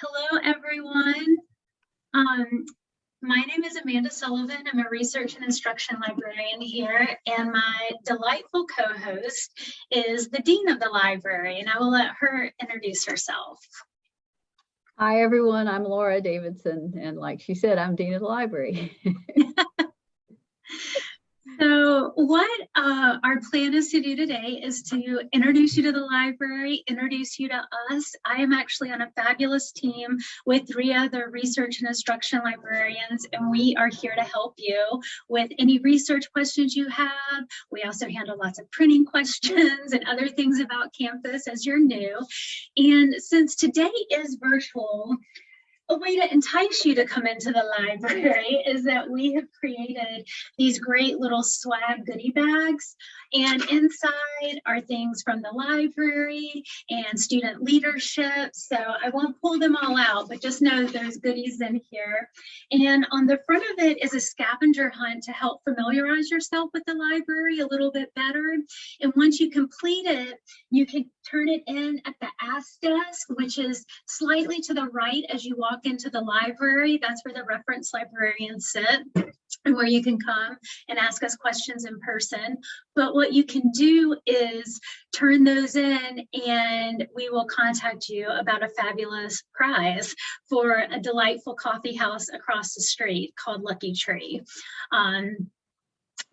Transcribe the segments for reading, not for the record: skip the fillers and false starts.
Hello, everyone. Um, my name is Amanda Sullivan. I'm a research and instruction librarian here, and my delightful co-host is the dean of the library, and I will let her introduce herself. Hi, everyone. I'm Laura Davidson, and like she said, I'm dean of the library. So what our plan is to do today is to introduce you to the library, introduce you to us. I am actually on a fabulous team with 3 other research and instruction librarians, and we are here to help you with any research questions you have. We also handle lots of printing questions and other things about campus as you're new. And since today is virtual, a way to entice you to come into the library is that we have created these great little swag goodie bags, and inside are things from the library and student leadership. So I won't pull them all out, but just know there's goodies in here. And on the front of it is a scavenger hunt to help familiarize yourself with the library a little bit better. And once you complete it, you can turn it in at the Ask Desk, which is slightly to the right as you walk into the library. That's where the reference librarians sit and where you can come and ask us questions in person. But what you can do is turn those in, and we will contact you about a fabulous prize for a delightful coffee house across the street called Lucky Tree.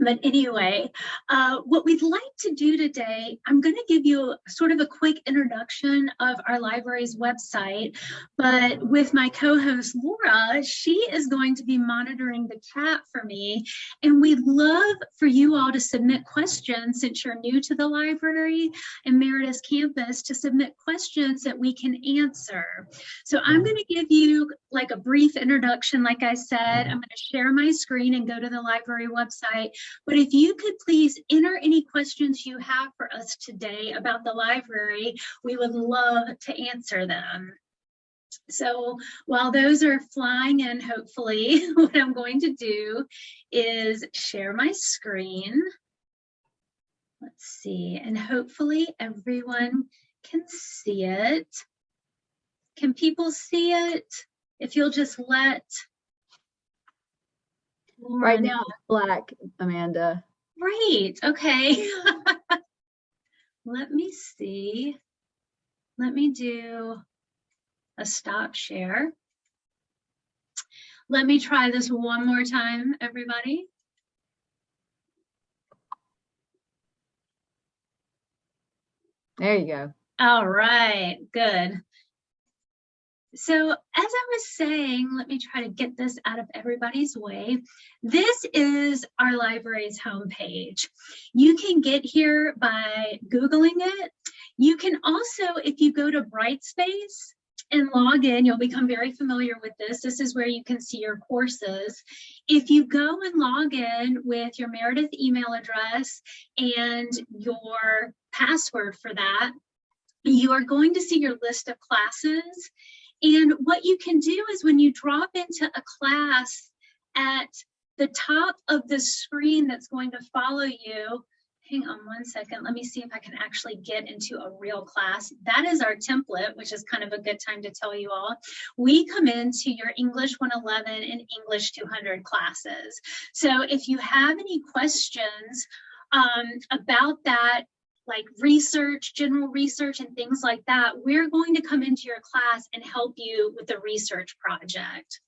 But anyway, what we'd like to do today, I'm going to give you sort of a quick introduction of our library's website, but with my co-host Laura, she is going to be monitoring the chat for me, and we'd love for you all to submit questions since you're new to the library and Meritus campus, to submit questions that we can answer. So I'm going to give you like a brief introduction. Like I said, I'm going to share my screen and go to the library website. But if you could please enter any questions you have for us today about the library, we would love to answer them. So while those are flying in, hopefully, what I'm going to do is share my screen. Let's see, and hopefully everyone can see it. Can people see it? If you'll just let Right now, it's black, Amanda. Great. Okay. Let me see. Let me do a stop share. Let me try this one more time, everybody. There you go. All right, good. So as I was saying, let me try to get this out of everybody's way. This is our library's homepage. You can get here by Googling it. You can also, if you go to Brightspace and log in, you'll become very familiar with this. This is where you can see your courses. If you go and log in with your Meredith email address and your password for that, you are going to see your list of classes. And what you can do is when you drop into a class at the top of the screen that's going to follow you, hang on one second, let me see if I can actually get into a real class. That is our template, which is kind of a good time to tell you all. We come into your English 111 and English 200 classes. So if you have any questions about that, like research, general research and things like that, we're going to come into your class and help you with the research project.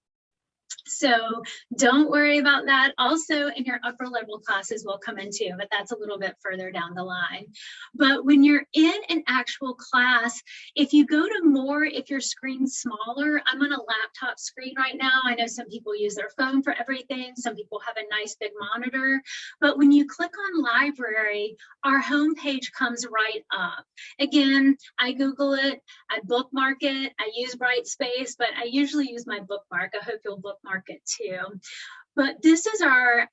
So don't worry about that. Also in your upper level classes will come into, but that's a little bit further down the line. But when you're in an actual class, if you go to more, if your screen's smaller, I'm on a laptop screen right now. I know some people use their phone for everything. Some people have a nice big monitor. But when you click on library, our homepage comes right up. Again, I Google it, I bookmark it, I use Brightspace, but I usually use my bookmark. I hope you'll bookmark it too. But this is our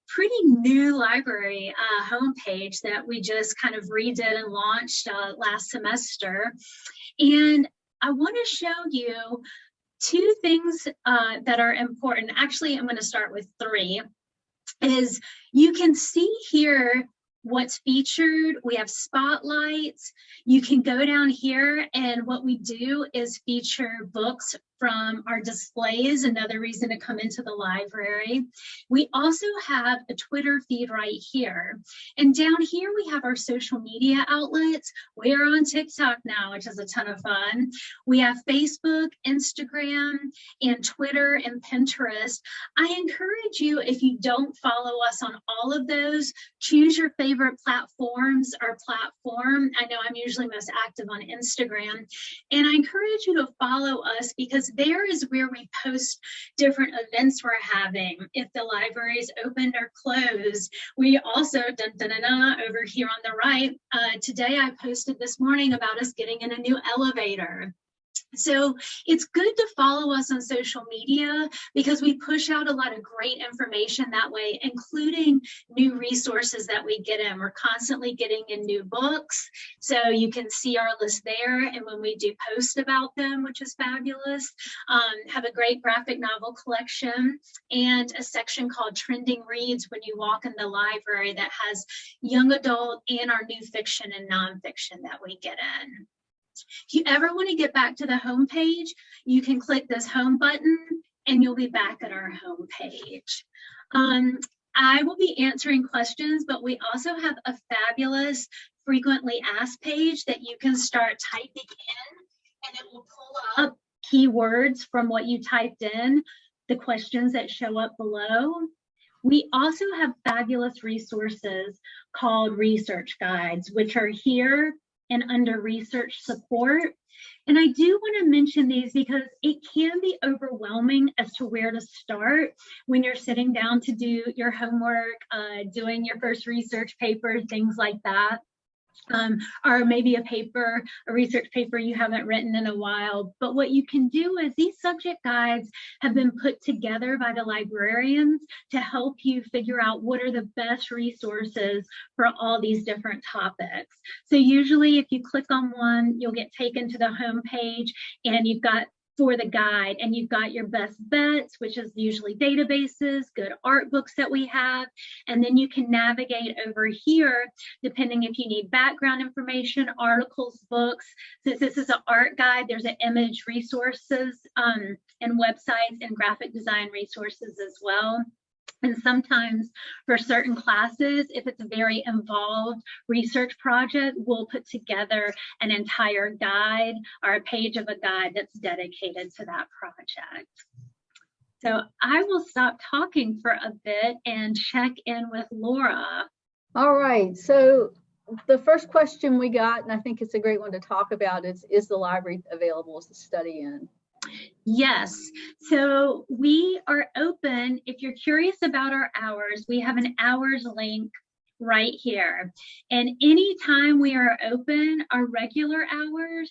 pretty new library homepage that we just kind of redid and launched last semester. And I want to show you 2 things that are important. Actually, I'm going to start with 3. Is you can see here what's featured. We have spotlights. You can go down here, and what we do is feature books from our displays, another reason to come into the library. We also have a Twitter feed right here. And down here, we have our social media outlets. We are on TikTok now, which is a ton of fun. We have Facebook, Instagram, and Twitter and Pinterest. I encourage you, if you don't follow us on all of those, choose your favorite platforms or platform. I know I'm usually most active on Instagram. And I encourage you to follow us, because there is where we post different events we're having, if the library is opened or closed. We also, over here on the right, today I posted this morning about us getting in a new elevator. So it's good to follow us on social media, because we push out a lot of great information that way, including new resources that we get in. We're constantly getting in new books, so you can see our list there. And when we do post about them, which is fabulous, have a great graphic novel collection and a section called Trending Reads when you walk in the library that has young adult and our new fiction and nonfiction that we get in. If you ever want to get back to the home page, you can click this home button and you'll be back at our home page. I will be answering questions, but we also have a fabulous frequently asked page that you can start typing in, and it will pull up keywords from what you typed in, the questions that show up below. We also have fabulous resources called research guides, which are here and under research support. And I do want to mention these because it can be overwhelming as to where to start when you're sitting down to do your homework, doing your first research paper, things like that. Or maybe a research paper you haven't written in a while. But what you can do is these subject guides have been put together by the librarians to help you figure out what are the best resources for all these different topics. So usually if you click on one, you'll get taken to the home page, and you've got for the guide, and you've got your best bets, which is usually databases, good art books that we have, and then you can navigate over here depending if you need background information, articles, books. Since this is an art guide, there's an image resources and websites and graphic design resources as well. And sometimes for certain classes, if it's a very involved research project, we'll put together an entire guide or a page of a guide that's dedicated to that project. So I will stop talking for a bit and check in with Laura. All right, so the first question we got, and I think it's a great one to talk about, is the library available to study in? Yes, so we are open. If you're curious about our hours, we have an hours link right here. And anytime we are open, our regular hours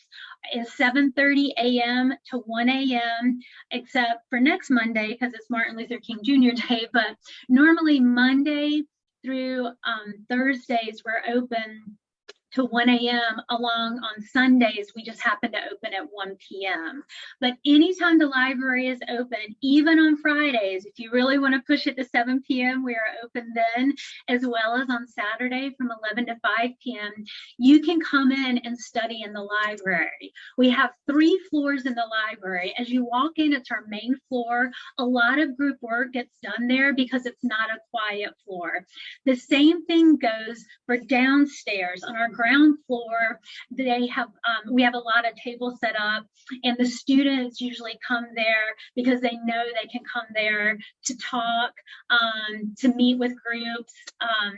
is 7:30 a.m. to 1 a.m., except for next Monday because it's Martin Luther King Jr. Day. But normally Monday through Thursdays, we're open to 1 a.m. along on Sundays, we just happen to open at 1 p.m. But anytime the library is open, even on Fridays, if you really want to push it to 7 p.m., we are open then, as well as on Saturday from 11 to 5 p.m. You can come in and study in the library. We have 3 floors in the library. As you walk in, it's our main floor. A lot of group work gets done there because it's not a quiet floor. The same thing goes for downstairs. On our ground floor, they have we have a lot of tables set up, and the students usually come there because they know they can come there to talk, to meet with groups,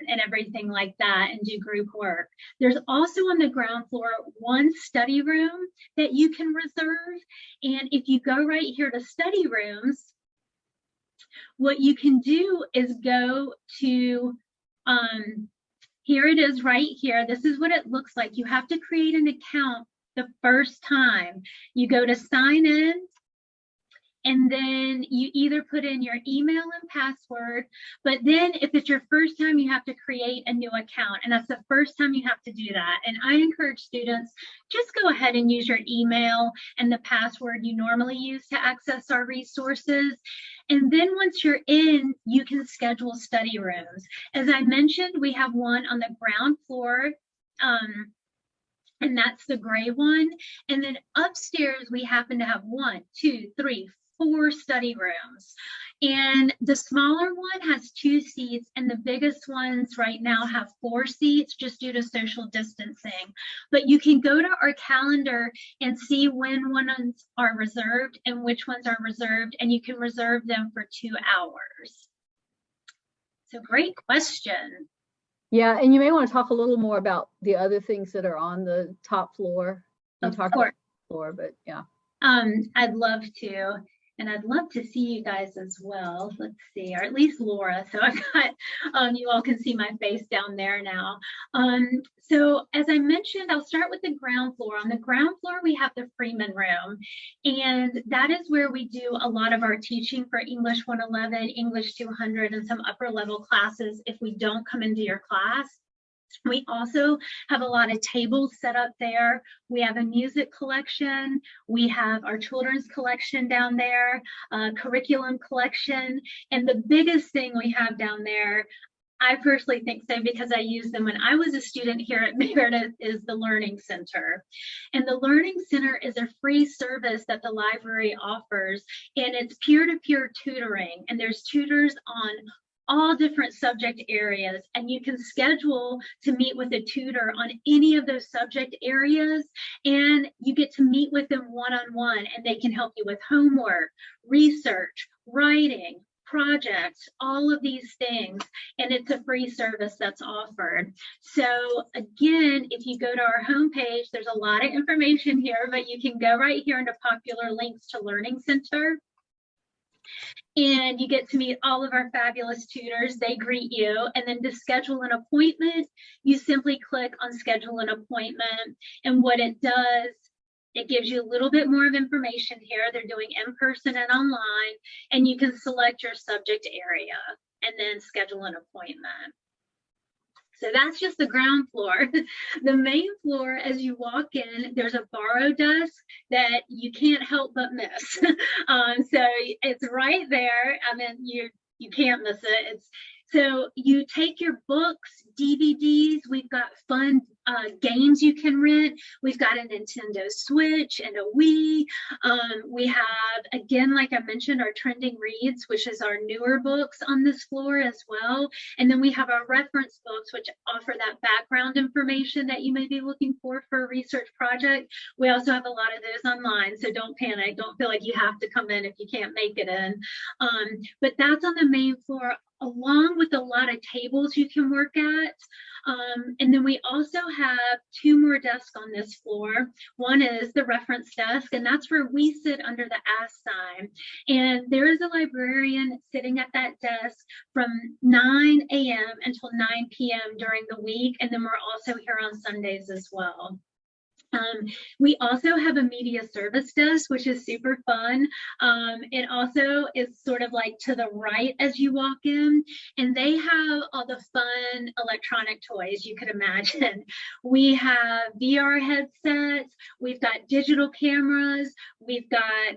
and everything like that, and do group work. There's also on the ground floor one study room that you can reserve, and if you go right here to study rooms, what you can do is go to here it is right here. This is what it looks like. You have to create an account the first time. You go to sign in, and then you either put in your email and password, but then if it's your first time, you have to create a new account, and that's the first time you have to do that. And I encourage students, just go ahead and use your email and the password you normally use to access our resources. And then once you're in, you can schedule study rooms. As I mentioned, we have one on the ground floor, and that's the gray one. And then upstairs, we happen to have 1, 2, 3, 4 study rooms. And the smaller one has 2 seats, and the biggest ones right now have 4 seats just due to social distancing. But you can go to our calendar and see when ones are reserved and which ones are reserved, and you can reserve them for 2 hours. So great question. Yeah, and you may want to talk a little more about the other things that are on the top floor. You Of talked course. about the floor, but yeah. I'd love to, and I'd love to see you guys as well. Let's see, or at least Laura. So I've got, you all can see my face down there now. So as I mentioned, I'll start with the ground floor. On the ground floor, we have the Freeman Room, and that is where we do a lot of our teaching for English 111, English 200, and some upper level classes if we don't come into your class. We also have a lot of tables set up there. We have a music collection. We have our children's collection down there, curriculum collection. And the biggest thing we have down there, I personally think so because I used them when I was a student here at Meredith, is the Learning Center. And the Learning Center is a free service that the library offers, and it's peer-to-peer tutoring. And there's tutors on all different subject areas, and you can schedule to meet with a tutor on any of those subject areas, and you get to meet with them one-on-one, and they can help you with homework, research, writing, projects, all of these things, and it's a free service that's offered. So again, if you go to our homepage, there's a lot of information here, but you can go right here into popular links to Learning Center, and you get to meet all of our fabulous tutors. They greet you, and then to schedule an appointment, you simply click on schedule an appointment, and what it does, it gives you a little bit more of information here. They're doing in-person and online, and you can select your subject area and then schedule an appointment. So that's just the ground floor. The main floor, as you walk in, there's a borrow desk that you can't help but miss. So it's right there. I mean, you can't miss it. So you take your books, DVDs, we've got fun games you can rent. We've got a Nintendo Switch and a Wii. We have, again, like I mentioned, our Trending Reads, which is our newer books on this floor as well. And then we have our reference books, which offer that background information that you may be looking for a research project. We also have a lot of those online, so don't panic. Don't feel like you have to come in if you can't make it in. But that's on the main floor, along with a lot of tables you can work at. And then we also have 2 more desks on this floor. One is the reference desk, and that's where we sit under the ask sign. And there is a librarian sitting at that desk from 9 a.m. until 9 p.m. during the week. And then we're also here on Sundays as well. We also have a media service desk, which is super fun. It also is sort of like to the right as you walk in, and they have all the fun electronic toys you could imagine. We have VR headsets, we've got digital cameras, we've got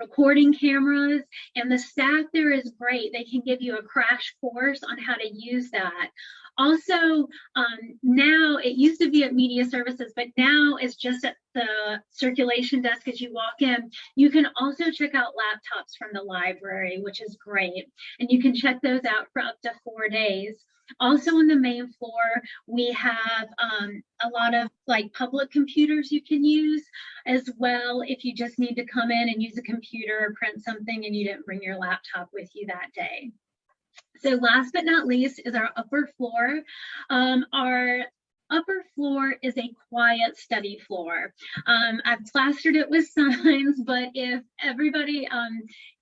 recording cameras, and the staff there is great. They can give you a crash course on how to use that. Also, now it used to be at Media Services, but now it's just at the circulation desk as you walk in. You can also check out laptops from the library, which is great. And you can check those out for up to 4 days. Also on the main floor, we have a lot of like public computers you can use as well if you just need to come in and use a computer or print something and you didn't bring your laptop with you that day. So last but not least is our upper floor. Our upper floor is a quiet study floor. I've plastered it with signs, but if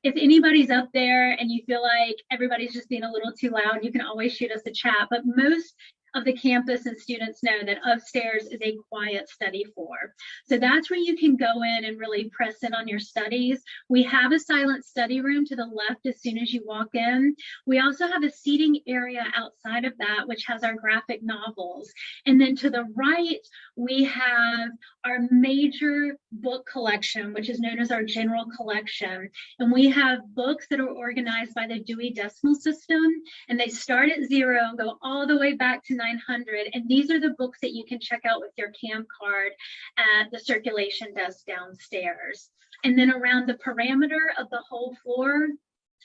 anybody's up there and you feel like everybody's just being a little too loud, you can always shoot us a chat. But most of the campus and students know that upstairs is a quiet study floor. So that's where you can go in and really press in on your studies. We have a silent study room to the left as soon as you walk in. We also have a seating area outside of that, which has our graphic novels. And then to the right, we have our major book collection, which is known as our general collection. And we have books that are organized by the Dewey Decimal System, and they start at 0 and go all the way back to 900. And these are the books that you can check out with your CAM card at the circulation desk downstairs. And then around the perimeter of the whole floor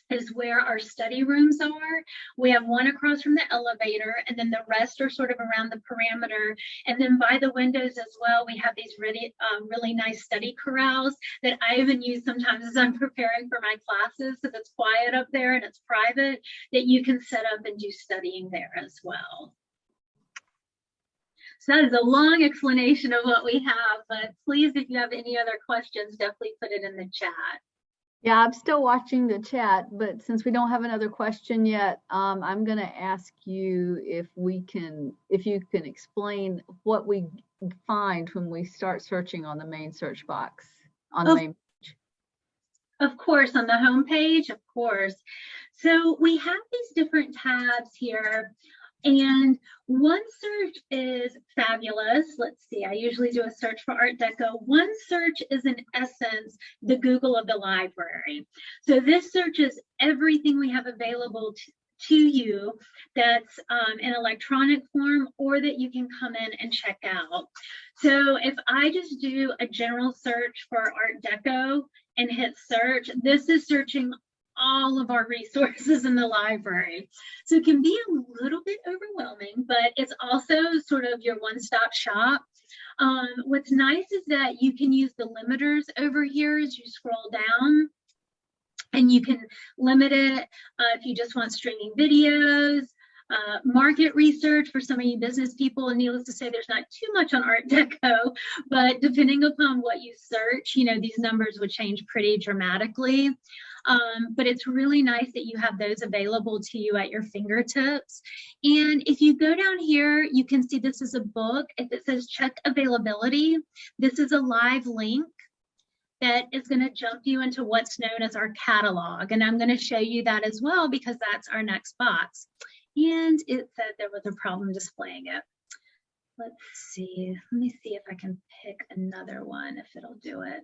is where our study rooms are. We have one across from the elevator, and then the rest are sort of around the perimeter. And then by the windows as well, we have these really, really nice study corrals that I even use sometimes as I'm preparing for my classes. If it's quiet up there and it's private, that you can set up and do studying there as well. So that is a long explanation of what we have, but please, if you have any other questions, definitely put it in the chat. Yeah, I'm still watching the chat, but since we don't have another question yet, I'm going to ask you if you can explain what we find when we start searching on the main search box on the main page. Of course, on the home page, of course. So we have these different tabs here. And one search is fabulous. Let's see, I usually do a search for Art Deco. One search is in essence the Google of the library. So this searches everything we have available to you that's in electronic form or that you can come in and check out. So if I just do a general search for Art Deco and hit search, this is searching all of our resources in the library. So it can be a little bit overwhelming, but it's also sort of your one-stop shop. What's nice is that you can use the limiters over here as you scroll down, and you can limit it if you just want streaming videos, market research for some of you business people, and needless to say, there's not too much on Art Deco, but depending upon what you search, you know, these numbers would change pretty dramatically. But it's really nice that you have those available to you at your fingertips. And if you go down here, you can see this is a book. If it says check availability, this is a live link that is going to jump you into what's known as our catalog. And I'm going to show you that as well, because that's our next box. And it said there was a problem displaying it. Let's see. Let me see if I can pick another one, if it'll do it.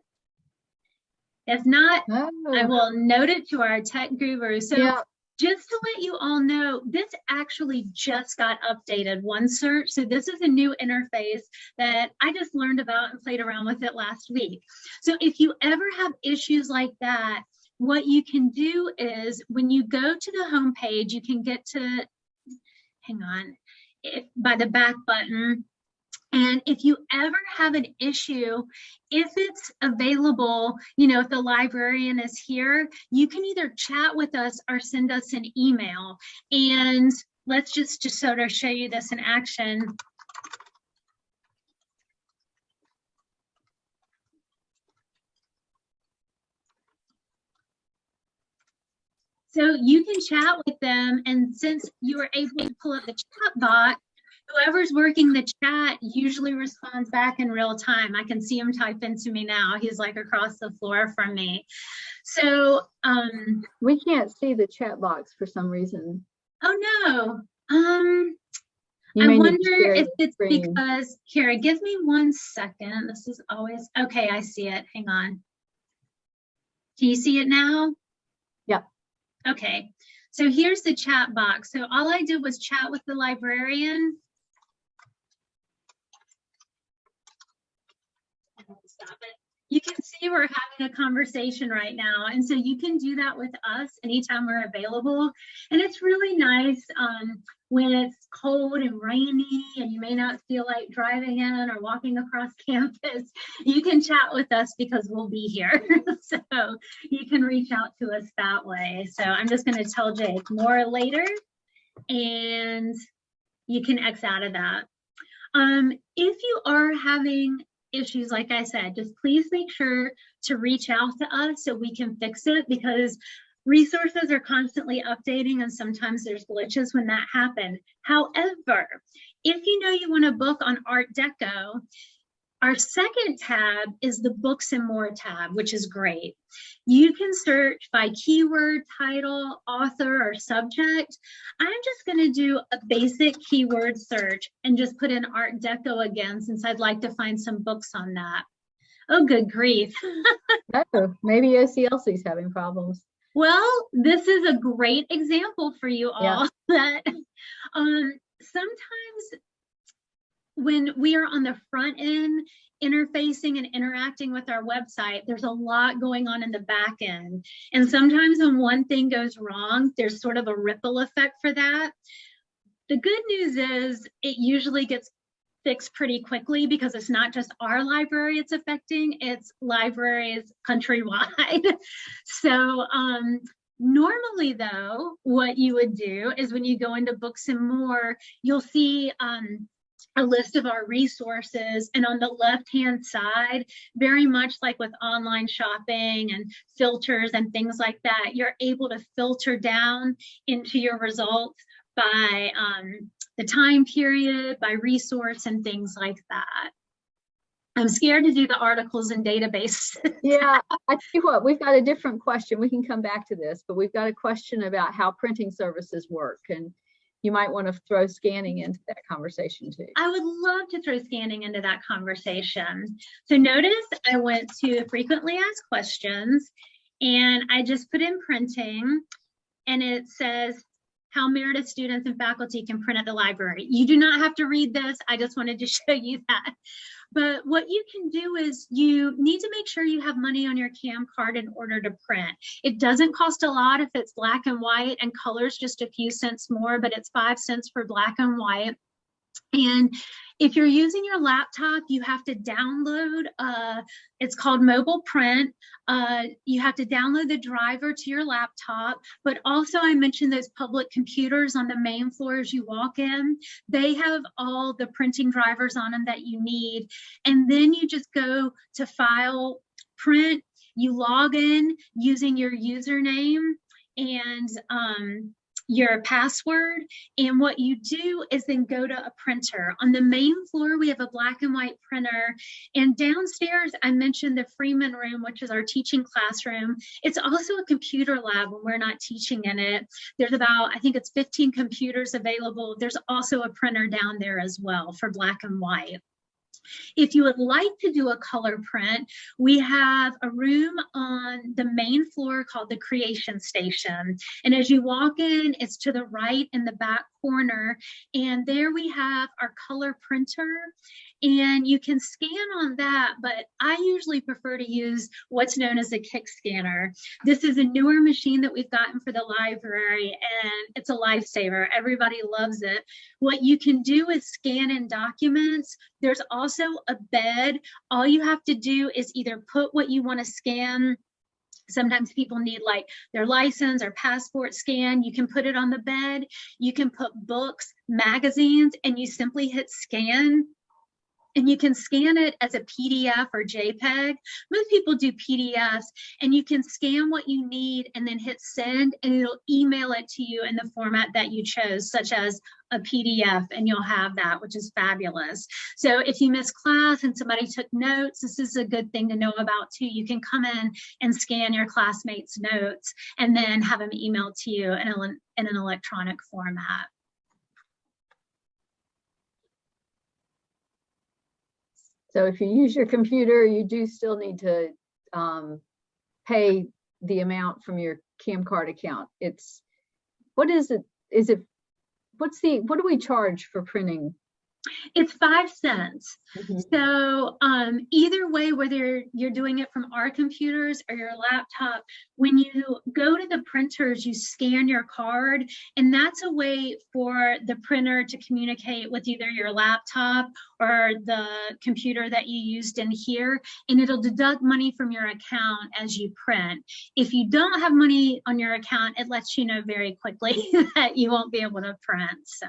If not, I will note it to our tech guru. So yeah, just to let you all know, this actually just got updated, OneSearch. So this is a new interface that I just learned about and played around with it last week. So if you ever have issues like that, what you can do is when you go to the home page, you can get to, hang on, by the back button. And if you ever have an issue, if it's available, you know, if the librarian is here, you can either chat with us or send us an email. And let's just sort of show you this in action. So you can chat with them, and since you were able to pull up the chat box, whoever's working the chat usually responds back in real time. I can see him type into me now. He's like across the floor from me. So we can't see the chat box for some reason. Oh no. I wonder if it's because, Kara, give me 1 second. This is always, okay, I see it. Hang on. Can you see it now? Yep. Okay. So here's the chat box. So all I did was chat with the librarian. Stop it. You can see we're having a conversation right now. And so you can do that with us anytime we're available. And it's really nice when it's cold and rainy and you may not feel like driving in or walking across campus. You can chat with us because we'll be here. So you can reach out to us that way. So I'm just going to tell Jake more later, and you can X out of that. If you are having issues, like I said, just please make sure to reach out to us so we can fix it, because Resources are constantly updating, and sometimes there's glitches when that happens. However, if you know you want to book on Art Deco, our second tab is the Books and More tab, which is great. You can search by keyword, title, author, or subject. I'm just going to do a basic keyword search and just put in Art Deco again, since I'd like to find some books on that. Oh, good grief. Oh, maybe OCLC is having problems. Well, this is a great example for you all that sometimes when we are on the front end interfacing and interacting with our website, there's a lot going on in the back end. And sometimes when one thing goes wrong, there's sort of a ripple effect for that. The good news is it usually gets fixed pretty quickly, because it's not just our library it's affecting, it's libraries countrywide. So normally though, what you would do is when you go into Books and More, you'll see a list of our resources, and on the left-hand side, very much like with online shopping and filters and things like that, you're able to filter down into your results by the time period, by resource, and things like that. I'm scared to do the articles and databases. Yeah, I tell you what, we've got a different question. We can come back to this, but we've got a question about how printing services work, and you might want to throw scanning into that conversation too. I would love to throw scanning into that conversation. So notice I went to frequently asked questions, and I just put in printing, and it says how Meredith students and faculty can print at the library. You do not have to read this. I just wanted to show you that. But what you can do is you need to make sure you have money on your CAM card in order to print. It doesn't cost a lot if it's black and white, and color's just a few cents more, but it's 5 cents for black and white. And if you're using your laptop, you have to download, it's called Mobile Print. You have to download the driver to your laptop, but also I mentioned those public computers on the main floor as you walk in. They have all the printing drivers on them that you need. And then you just go to File, Print, you log in using your username and your password, and what you do is then go to a printer. On the main floor, we have a black and white printer, and downstairs, I mentioned the Freeman room, which is our teaching classroom. It's also a computer lab when we're not teaching in it. There's about, I think it's 15 computers available. There's also a printer down there as well for black and white. If you would like to do a color print, we have a room on the main floor called the Creation Station. And as you walk in, it's to the right in the back corner. And there we have our color printer. And you can scan on that, but I usually prefer to use what's known as a Kick Scanner. This is a newer machine that we've gotten for the library, and it's a lifesaver. Everybody loves it. What you can do is scan in documents. There's also a bed. All you have to do is either put what you want to scan. Sometimes people need like their license or passport scan. You can put it on the bed. You can put books, magazines, and you simply hit scan. And you can scan it as a PDF or JPEG. Most people do PDFs, and you can scan what you need and then hit send, and it'll email it to you in the format that you chose, such as a PDF, and you'll have that, which is fabulous. So if you miss class and somebody took notes, this is a good thing to know about too. You can come in and scan your classmates' notes and then have them emailed to you in an electronic format. So if you use your computer, you do still need to pay the amount from your CAM card account. What do we charge for printing? It's 5 cents. Mm-hmm. So either way, whether you're doing it from our computers or your laptop, when you go to the printers, you scan your card, and that's a way for the printer to communicate with either your laptop or the computer that you used in here, and it'll deduct money from your account as you print. If you don't have money on your account, it lets you know very quickly that you won't be able to print. So.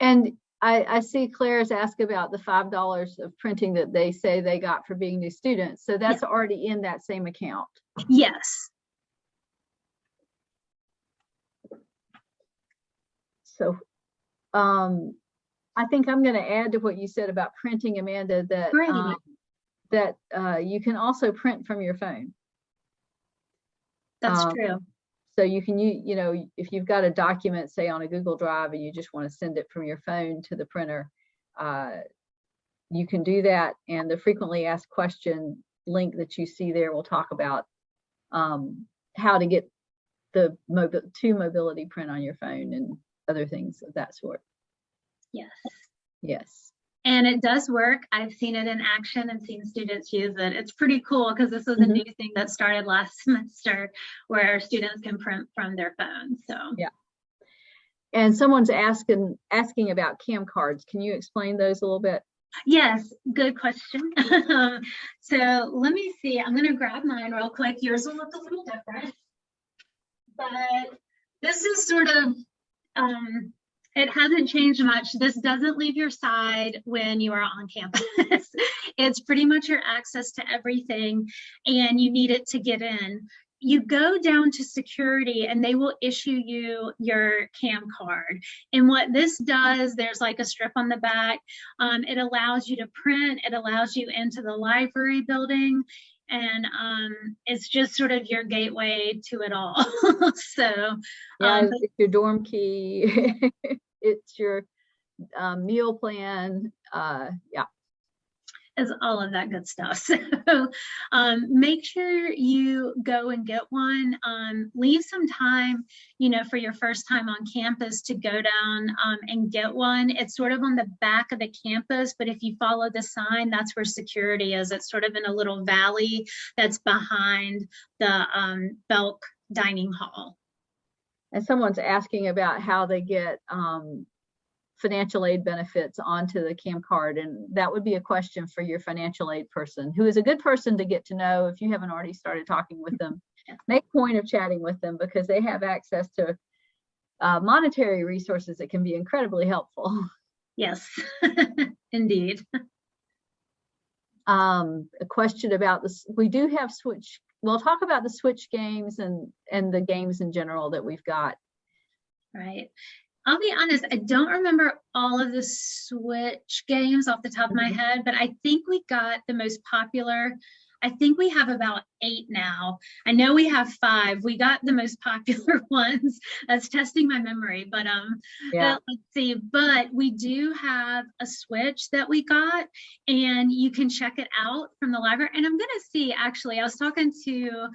And I see Claire's asked about the $5 of printing that they say they got for being new students. So that's already in that same account. Yes. So I think I'm going to add to what you said about printing, Amanda, that Great. you can also print from your phone. That's true. So you can, if you've got a document, say on a Google Drive, and you just want to send it from your phone to the printer, you can do that. And the frequently asked question link that you see there will talk about how to get the mobility print on your phone and other things of that sort. Yes. Yes. And it does work. I've seen it in action and seen students use it. It's pretty cool because this was a new thing that started last semester where students can print from their phones. So yeah. And someone's asking about cam cards. Can you explain those a little bit? Yes, good question. So let me see. I'm going to grab mine real quick. Yours will look a little different. But this is sort of it hasn't changed much. This doesn't leave your side when you are on campus. It's pretty much your access to everything, and you need it to get in. You go down to security and they will issue you your CAM card. And what this does, there's like a strip on the back. It allows you to print, it allows you into the library building. And it's just sort of your gateway to it all. So yeah, it's your dorm key. It's your meal plan. Yeah, is all of that good stuff. So make sure you go and get one. Leave some time, for your first time on campus to go down and get one. It's sort of on the back of the campus, but if you follow the sign, that's where security is. It's sort of in a little valley that's behind the Belk dining hall. And someone's asking about how they get financial aid benefits onto the CAM card, and that would be a question for your financial aid person, who is a good person to get to know if you haven't already started talking with them. Make point of chatting with them because they have access to monetary resources that can be incredibly helpful. Yes, indeed. A question about this. We do have Switch. We'll talk about the Switch games and the games in general that we've got. Right. I'll be honest, I don't remember all of the Switch games off the top of my head, but I think we got the most popular. I think we have about 8 now. I know we have 5. We got the most popular ones. That's testing my memory, but let's see. But we do have a Switch that we got, and you can check it out from the library. And I'm gonna see. Actually, I was talking to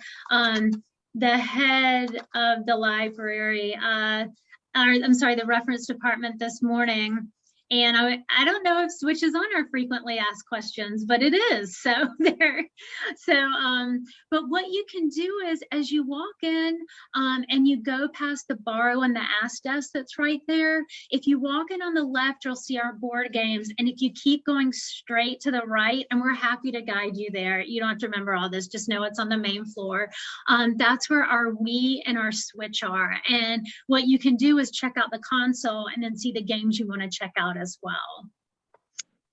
the head of the library. The reference department this morning. And I don't know if Switch is on our frequently asked questions, but it is. So but what you can do is as you walk in and you go past the borrow and the ask desk that's right there, if you walk in on the left, you'll see our board games. And if you keep going straight to the right, and we're happy to guide you there. You don't have to remember all this, just know it's on the main floor. That's where our Wii and our Switch are. And what you can do is check out the console and then see the games you want to check out as well.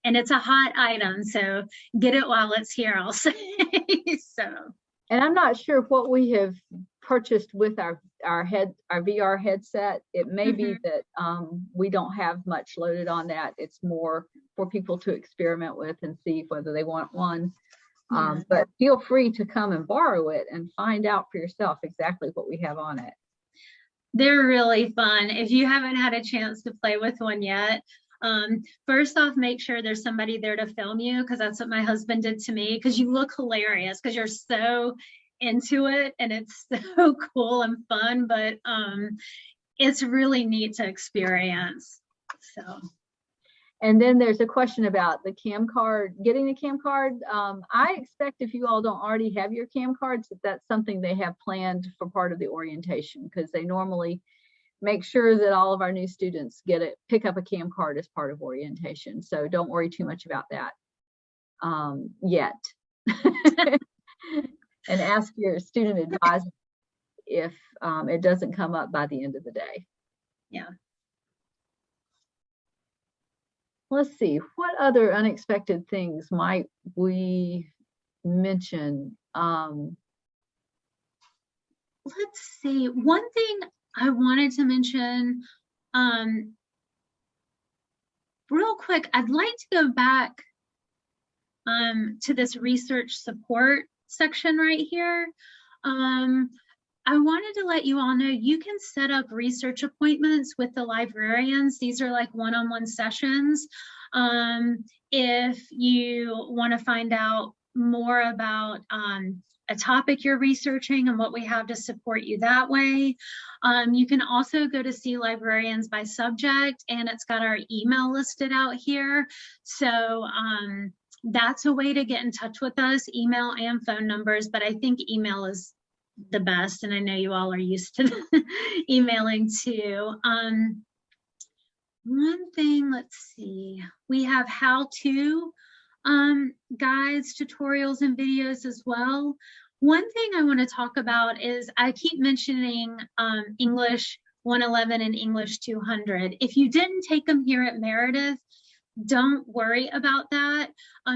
And it's a hot item, so get it while it's here, I'll say. So, and I'm not sure what we have purchased with our VR headset. It may be that we don't have much loaded on that. It's more for people to experiment with and see whether they want one. But feel free to come and borrow it and find out for yourself exactly what we have on it. They're really fun. If you haven't had a chance to play with one yet, first off, make sure there's somebody there to film you, because that's what my husband did to me, because you look hilarious because you're so into it and it's so cool and fun, but it's really neat to experience. So. And then there's a question about the CAM card, getting the CAM card. I expect if you all don't already have your CAM cards, that's something they have planned for part of the orientation, because they normally make sure that all of our new students pick up a CAM card as part of orientation. So don't worry too much about that yet. And ask your student advisor if it doesn't come up by the end of the day. Yeah. Let's see, what other unexpected things might we mention? Let's see. One thing I wanted to mention Real quick, I'd like to go back to this research support section right here. I wanted to let you all know you can set up research appointments with the librarians. These are like one-on-one sessions. If you want to find out more about a topic you're researching and what we have to support you that way. You can also go to see librarians by subject, and it's got our email listed out here. So that's a way to get in touch with us, email and phone numbers, but I think email is the best, and I know you all are used to emailing too. One thing, let's see, we have how-to guides, tutorials, and videos as well. One thing I want to talk about is I keep mentioning English 111 and English 200. If you didn't take them here at Meredith, don't worry about that.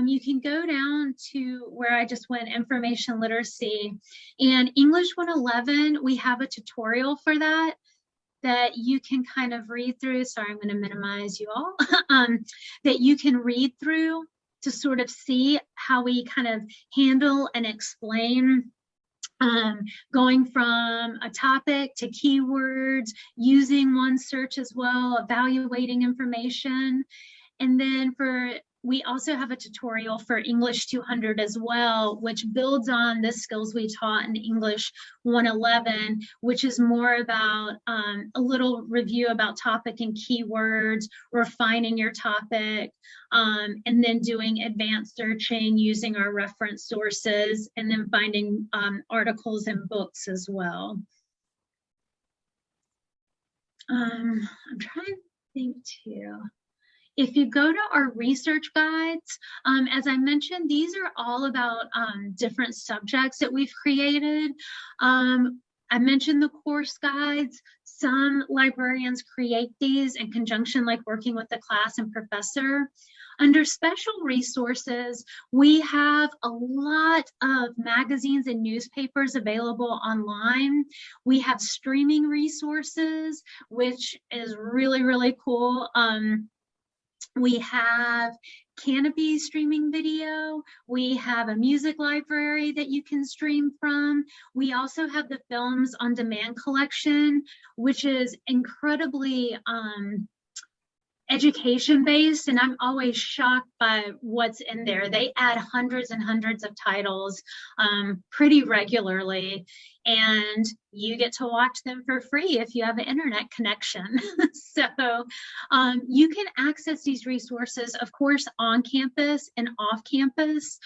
You can go down to where I just went, information literacy, and English 111, we have a tutorial for that you can kind of read through. Sorry, I'm going to minimize you all. That you can read through to sort of see how we kind of handle and explain going from a topic to keywords, using one search as well, evaluating information. And then we also have a tutorial for English 200 as well, which builds on the skills we taught in English 111, which is more about a little review about topic and keywords, refining your topic, and then doing advanced searching using our reference sources, and then finding articles and books as well. I'm trying to think too. If you go to our research guides, as I mentioned, these are all about different subjects that we've created. I mentioned the course guides. Some librarians create these in conjunction, like working with the class and professor. Under special resources, we have a lot of magazines and newspapers available online. We have streaming resources, which is really, really cool. We have Canopy streaming video. We have a music library that you can stream from. We also have the Films on Demand collection, which is incredibly education-based, and I'm always shocked by what's in there. They add hundreds and hundreds of titles pretty regularly, and you get to watch them for free if you have an internet connection. So you can access these resources, of course, on campus and off campus.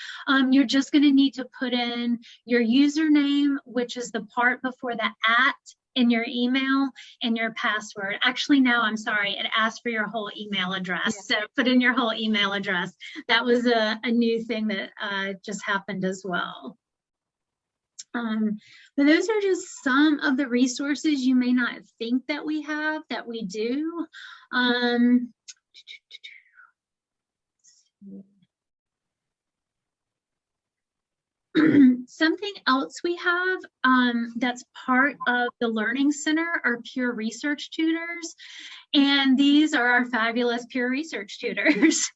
You're just going to need to put in your username, which is the part before the @ in your email, and your password. Actually, no, I'm sorry, it asks for your whole email address. Yeah. So put in your whole email address. That was a new thing that just happened as well. But those are just some of the resources you may not think that we have, that we do. Something else we have that's part of the Learning Center are peer research tutors, and these are our fabulous peer research tutors.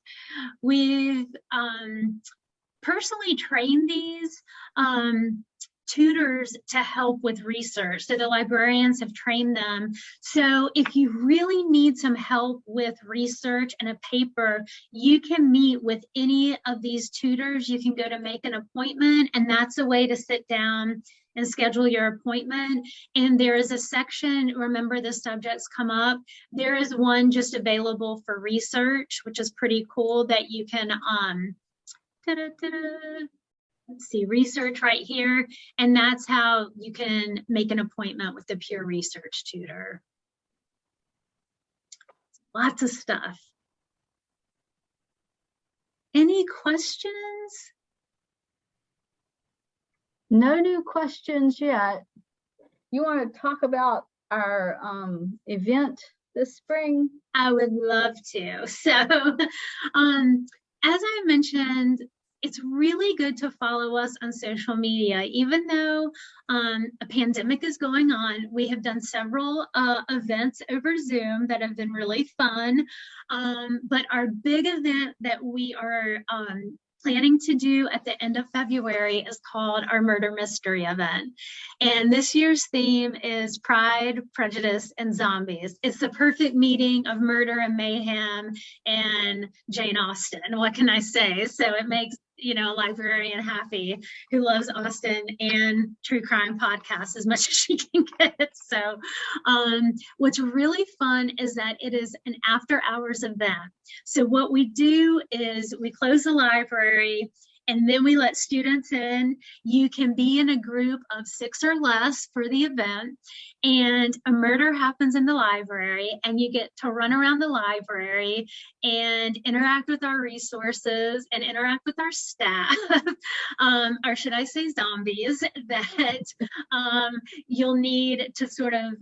We've personally trained these tutors to help with research. So the librarians have trained them. So if you really need some help with research and a paper, you can meet with any of these tutors. You can go to make an appointment, and that's a way to sit down and schedule your appointment. And there is a section, remember the subjects come up, there is one just available for research, which is pretty cool, that you can let's see, research right here, and that's how you can make an appointment with the peer research tutor. Lots of stuff. Any questions? No new questions yet. You want to talk about our event this spring? I would love to. So, as I mentioned, it's really good to follow us on social media. Even though a pandemic is going on, we have done several events over Zoom that have been really fun. But our big event that we are planning to do at the end of February is called our Murder Mystery event. And this year's theme is Pride, Prejudice, and Zombies. It's the perfect meeting of murder and mayhem and Jane Austen. What can I say? So it makes, a librarian happy who loves Austen and true crime podcasts as much as she can get. So what's really fun is that it is an after hours event. So what we do is we close the library and then we let students in. You can be in a group of 6 or less for the event, and a murder happens in the library, and you get to run around the library and interact with our resources and interact with our staff, or should I say zombies, that you'll need to sort of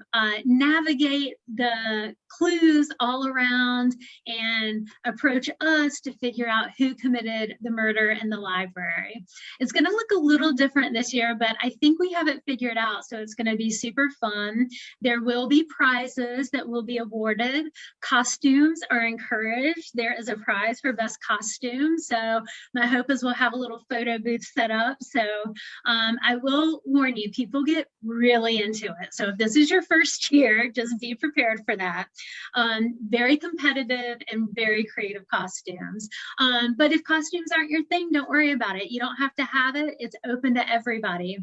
navigate the clues all around and approach us to figure out who committed the murder in the library. It's going to look a little different this year, but I think we have it figured out, so it's going to be super fun. There will be prizes that will be awarded. Costumes are encouraged. There is a prize for best costume, so my hope is we'll have a little photo booth set up. So I will warn you, people get really into it. So if this is your first year, just be prepared for that. Very competitive and very creative costumes. But if costumes aren't your thing, don't worry about it. You don't have to have it. It's open to everybody.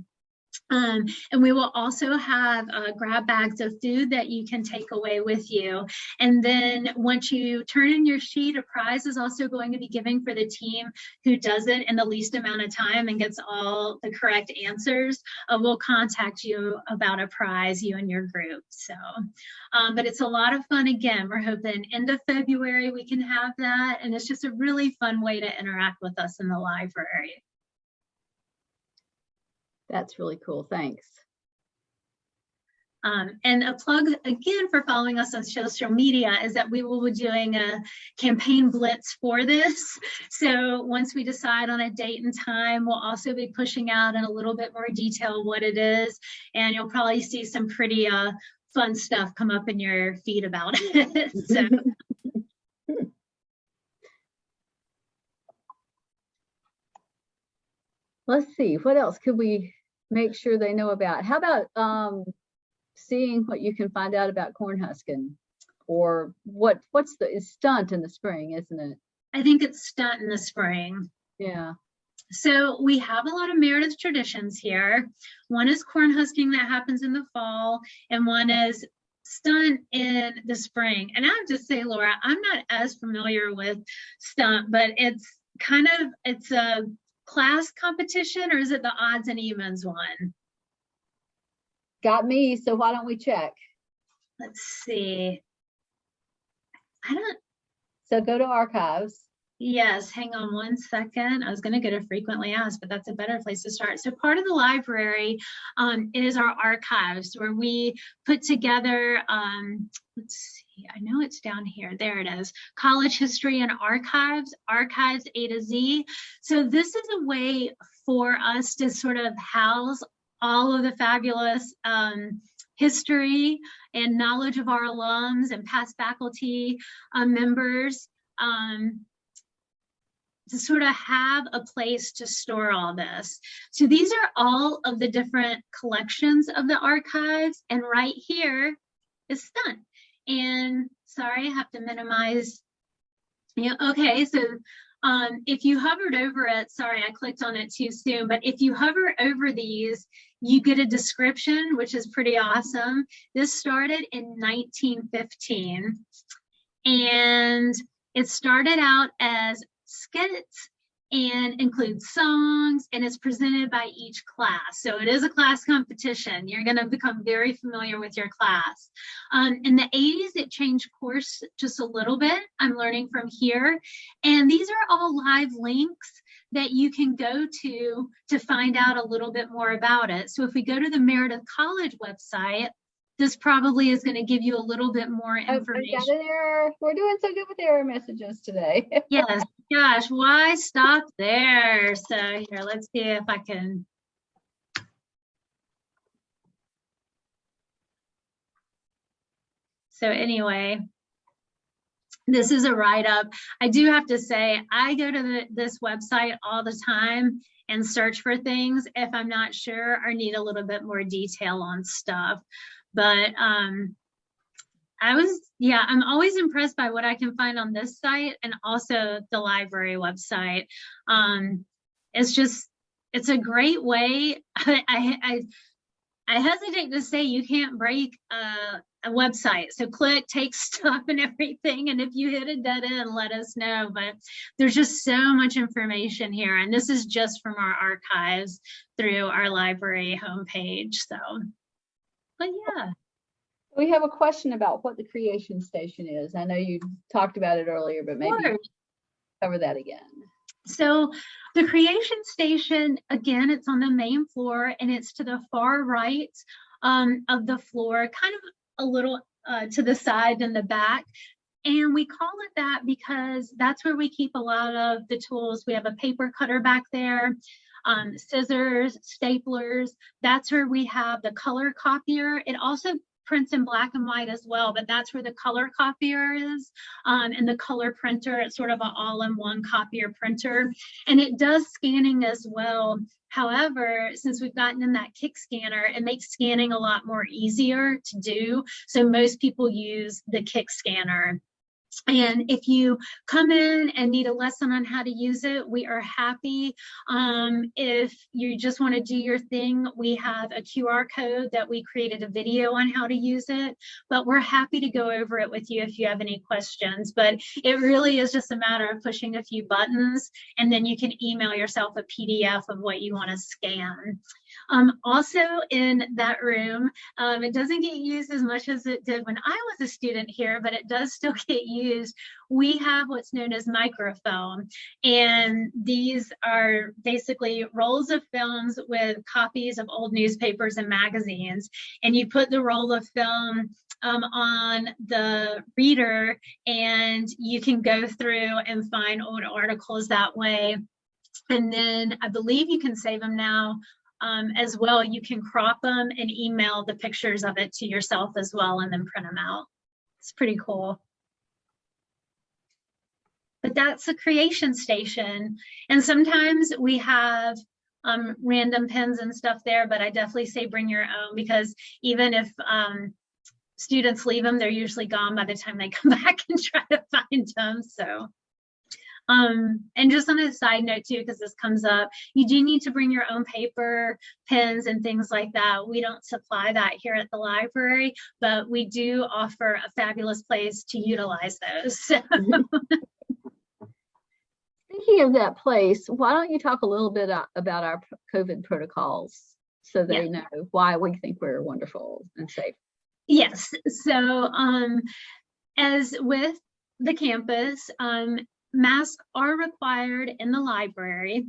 And we will also have grab bags of food that you can take away with you. And then once you turn in your sheet, a prize is also going to be given for the team who does it in the least amount of time and gets all the correct answers. We'll contact you about a prize, you and your group. So, but it's a lot of fun. Again, we're hoping end of February we can have that. And it's just a really fun way to interact with us in the library. That's really cool. Thanks. And a plug again for following us on social media is that we will be doing a campaign blitz for this. So once we decide on a date and time, we'll also be pushing out in a little bit more detail what it is. And you'll probably see some pretty fun stuff come up in your feed about it. So. Let's see, what else could we make sure they know about? How about seeing what you can find out about Cornhusking, or what's the stunt in the spring, isn't it? I think it's stunt in the spring. Yeah. So we have a lot of Meredith traditions here. One is Cornhusking that happens in the fall, and one is stunt in the spring. And I have to say, Laura, I'm not as familiar with stunt, but it's a class competition, or is it the odds and evens one? Got me, so why don't we check? Let's see. So go to archives. Yes, hang on one second. I was going to go to frequently asked, but that's a better place to start. So part of the library is our archives, where we put together, let's see, I know it's down here. There it is. College History and Archives, Archives A to Z. So this is a way for us to sort of house all of the fabulous history and knowledge of our alums and past faculty members, to sort of have a place to store all this. So these are all of the different collections of the archives, and right here is stunt. And sorry, I have to minimize. Yeah, okay, so if you hovered over it, sorry, I clicked on it too soon, but if you hover over these, you get a description, which is pretty awesome. This started in 1915, and it started out as skits and includes songs, and it's presented by each class. So it is a class competition. You're going to become very familiar with your class. In the 80s, it changed course just a little bit. I'm learning from here. And these are all live links that you can go to find out a little bit more about it. So if we go to the Meredith College website, this probably is going to give you a little bit more information. Got an error. We're doing so good with error messages today. Yes. gosh, why stop there? So here, let's see if I can. So anyway, this is a write-up. I do have to say, I go to this website all the time and search for things if I'm not sure or need a little bit more detail on stuff. But I'm always impressed by what I can find on this site and also the library website. It's a great way. I hesitate to say you can't break a website. So click, take stuff and everything. And if you hit a dead end, let us know. But there's just so much information here. And this is just from our archives through our library homepage. So, but yeah. We have a question about what the Creation Station is. I know you talked about it earlier, but maybe cover that again. So the Creation Station, again, it's on the main floor and it's to the far right of the floor, kind of a little to the side and the back. And we call it that because that's where we keep a lot of the tools. We have a paper cutter back there, scissors, staplers. That's where we have the color copier. It also prints in black and white as well, but that's where the color copier is, and the color printer. It's sort of an all-in-one copier printer, and it does scanning as well. However, since we've gotten in that Kick scanner, it makes scanning a lot more easier to do. So most people use the Kick scanner. And if you come in and need a lesson on how to use it, we are happy. If you just want to do your thing, we have a QR code that we created a video on how to use it, but we're happy to go over it with you if you have any questions. But it really is just a matter of pushing a few buttons, and then you can email yourself a PDF of what you want to scan. Also in that room, it doesn't get used as much as it did when I was a student here, but it does still get used. We have what's known as microfilm, and these are basically rolls of films with copies of old newspapers and magazines, and you put the roll of film on the reader, and you can go through and find old articles that way. And then I believe you can save them now. As well, you can crop them and email the pictures of it to yourself as well, and then print them out. It's pretty cool. But that's a Creation Station. And sometimes we have random pins and stuff there, but I definitely say bring your own, because even if students leave them, they're usually gone by the time they come back and try to find them. So. And just on a side note too, because this comes up, you do need to bring your own paper, pens, and things like that. We don't supply that here at the library, but we do offer a fabulous place to utilize those. So. Speaking of that place, why don't you talk a little bit about our COVID protocols so they know why we think we're wonderful and safe? Yes. So as with the campus, masks are required in the library.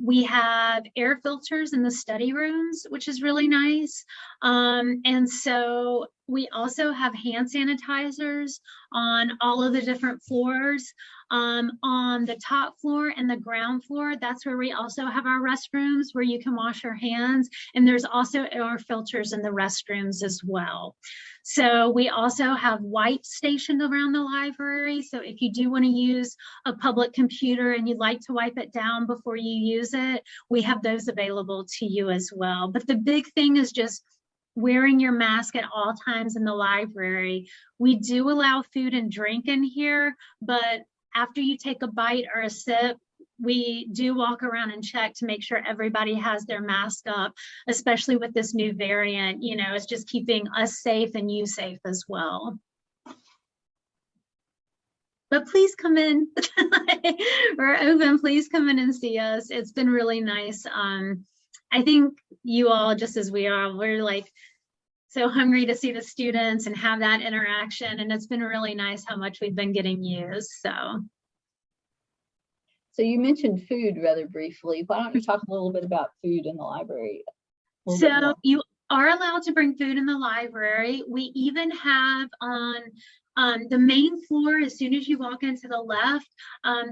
We have air filters in the study rooms, which is really nice. And so we also have hand sanitizers on all of the different floors. On the top floor and the ground floor, that's where we also have our restrooms where you can wash your hands. And there's also air filters in the restrooms as well. So we also have wipes stationed around the library. So if you do want to use a public computer and you'd like to wipe it down before you use it, we have those available to you as well. But the big thing is just wearing your mask at all times in the library. We do allow food and drink in here, but after you take a bite or a sip, we do walk around and check to make sure everybody has their mask up, especially with this new variant. You know, it's just keeping us safe and you safe as well. But please come in. We're open. Please come in and see us. It's been really nice. I think you all, just as we are, we're like so hungry to see the students and have that interaction. And it's been really nice how much we've been getting used. So you mentioned food rather briefly. Why don't you talk a little bit about food in the library? So you are allowed to bring food in the library. We even have on The main floor, as soon as you walk into the left,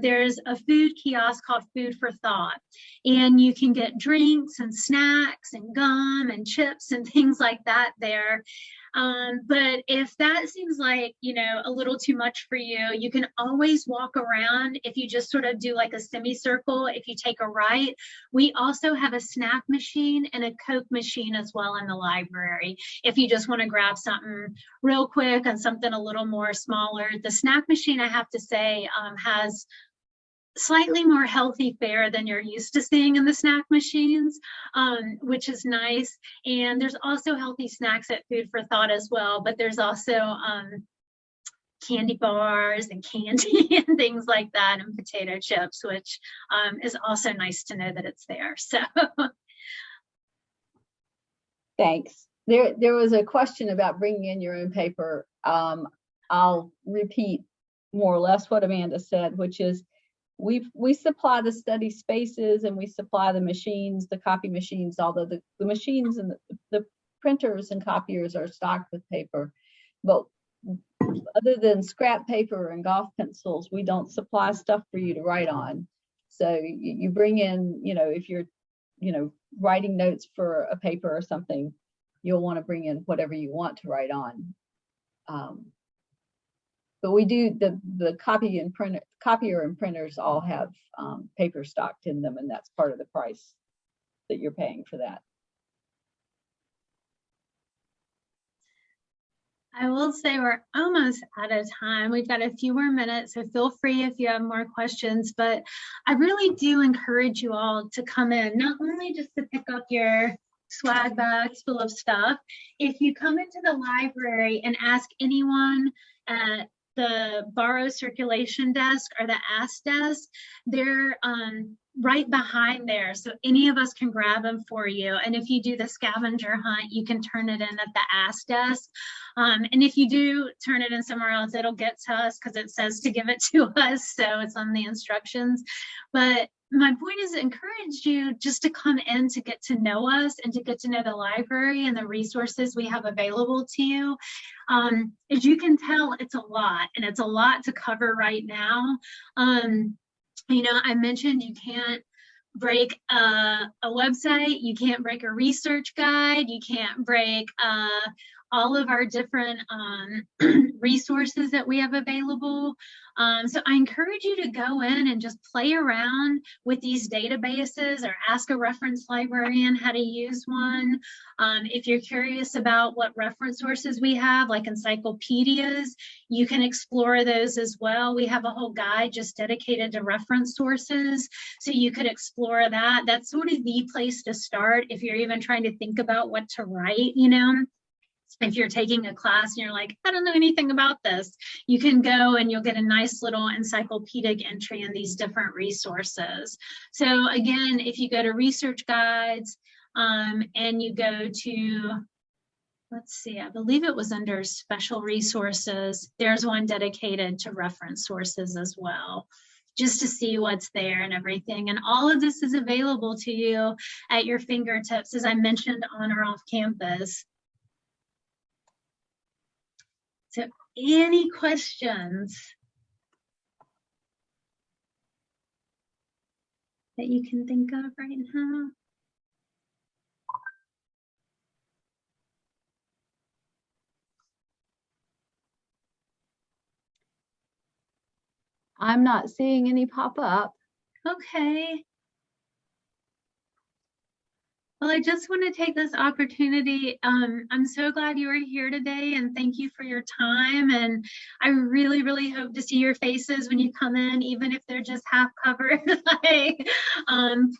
there's a food kiosk called Food for Thought. And you can get drinks and snacks and gum and chips and things like that there. But if that seems like, you know, a little too much for you, you can always walk around. If you just sort of do like a semicircle, if you take a right, we also have a snack machine and a Coke machine as well in the library. If you just want to grab something real quick and something a little more smaller, the snack machine, I have to say, has slightly more healthy fare than you're used to seeing in the snack machines, which is nice. And there's also healthy snacks at Food for Thought as well, but there's also candy bars and candy and things like that, and potato chips, which is also nice to know that it's there. So Thanks. There was a question about bringing in your own paper. I'll repeat more or less what Amanda said, which is we supply the study spaces and we supply the machines, the copy machines, although the machines and the printers and copiers are stocked with paper. But other than scrap paper and golf pencils, we don't supply stuff for you to write on. So you bring in, you know, if you're, you know, writing notes for a paper or something, you'll want to bring in whatever you want to write on. But we do, the copier and printers all have paper stocked in them, and that's part of the price that you're paying for that. I will say we're almost out of time. We've got a few more minutes, so feel free if you have more questions. But I really do encourage you all to come in, not only just to pick up your swag bags full of stuff. If you come into the library and ask anyone at the borrow circulation desk or the ask desk, they're right behind there, so any of us can grab them for you. And if you do the scavenger hunt, you can turn it in at the ask desk. And if you do turn it in somewhere else, it'll get to us because it says to give it to us, so it's on the instructions. But my point is to encourage you just to come in to get to know us and to get to know the library and the resources we have available to you. As you can tell, it's a lot, and it's a lot to cover right now. You know, I mentioned you can't break a website, you can't break a research guide, you can't break all of our different resources that we have available. So I encourage you to go in and just play around with these databases or ask a reference librarian how to use one. If you're curious about what reference sources we have, like encyclopedias, you can explore those as well. We have a whole guide just dedicated to reference sources, so you could explore that. That's sort of the place to start if you're even trying to think about what to write, you know. If you're taking a class and you're like, I don't know anything about this, you can go and you'll get a nice little encyclopedic entry in these different resources. So again, if you go to research guides and you go to, let's see, I believe it was under special resources, there's one dedicated to reference sources as well, just to see what's there and everything. And all of this is available to you at your fingertips, as I mentioned, on or off campus. So any questions that you can think of right now? I'm not seeing any pop up. Okay. Well, I just want to take this opportunity. I'm so glad you were here today, and thank you for your time. And I really, really hope to see your faces when you come in, even if they're just half covered.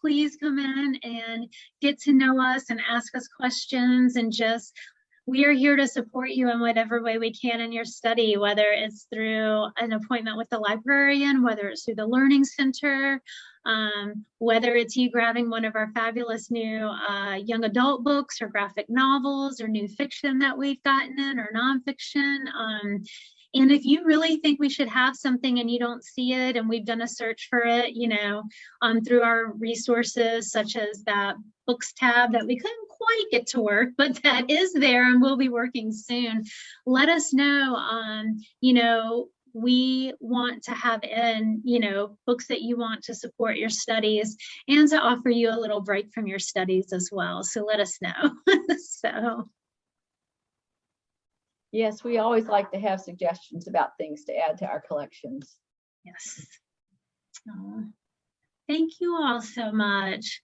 Please come in and get to know us and ask us questions, and just, we are here to support you in whatever way we can in your study, whether it's through an appointment with the librarian, whether it's through the Learning Center, whether it's you grabbing one of our fabulous new young adult books or graphic novels or new fiction that we've gotten in, or nonfiction. And if you really think we should have something and you don't see it, and we've done a search for it, you know, through our resources, such as that books tab that we couldn't quite get to work, but that is there and will be working soon. Let us know. You know, we want to have in, you know, books that you want to support your studies and to offer you a little break from your studies as well. So let us know. So. Yes, we always like to have suggestions about things to add to our collections. Yes. Oh, thank you all so much.